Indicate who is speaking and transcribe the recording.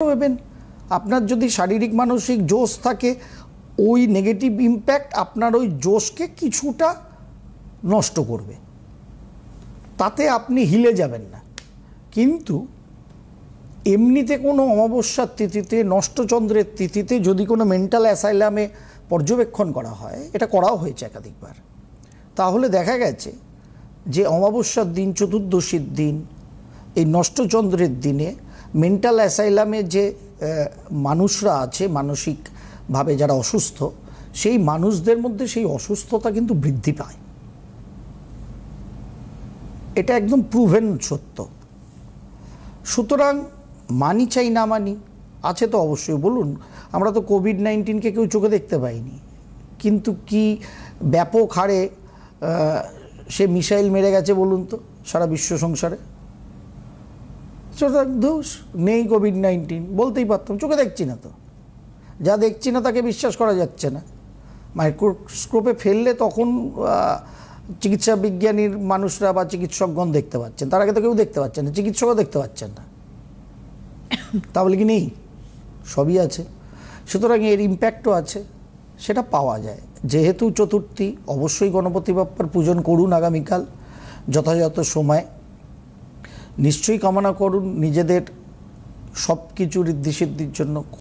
Speaker 1: ভাবেন আপনার যদি শারীরিক মানসিক জোশ থাকে ওই নেগেটিভ ইম্প্যাক্ট আপনার ওই জোশকে কিছুটা নষ্ট করবে, তাতে আপনি হিলে যাবেন না। কিন্তু এমনিতে কোনো অমাবস্যার তিথিতে, নষ্টচন্দ্রের তিথিতে যদি কোনো মেন্টাল অ্যাসাইলামে পর্যবেক্ষণ করা হয়, এটা করাও হয়েছে একাধিকবার, তাহলে দেখা গেছে যে অমাবস্যার দিন, চতুর্দশীর দিন, এই নষ্টচন্দ্রের দিনে মেন্টাল অ্যাসাইলামে যে মানুষরা আছে, মানসিকভাবে যারা অসুস্থ, সেই মানুষদের মধ্যে সেই অসুস্থতা কিন্তু বৃদ্ধি পায়। এটা একদম প্রুভেন সত্য। সুতরাং মানি চাই না মানি, আছে তো অবশ্যই। বলুন, আমরা তো কোভিড-19কে কেউ চোখে দেখতে পাইনি, কিন্তু কি ব্যাপক হারে সে মিসাইল মেরে গেছে বলুন তো সারা বিশ্ব সংসারে। সুতরাং দোষ নেই কোভিড-19, বলতেই পারতাম, চোখে দেখছি না তো, যা দেখছি না তাকে বিশ্বাস করা যাচ্ছে না। মাইক্রোস্কোপে ফেললে তখন চিকিৎসা বিজ্ঞানীর মানুষরা বা চিকিৎসকগণ দেখতে পাচ্ছেন, তার আগে তো কেউ দেখতে পাচ্ছেন না, চিকিৎসকও দেখতে পাচ্ছেন না। তাহলে কি নেই? সবই আছে। সুতরাং এর ইম্প্যাক্টও আছে, সেটা পাওয়া যায়। যেহেতু চতুর্থী, অবশ্যই গণপতি বাপ্পার পূজন করুন আগামীকাল যথাযথ সময়। নিশ্চয়ই কামনা করুন নিজেদের সব কিছু ঋদ্ধি সিদ্ধির জন্য।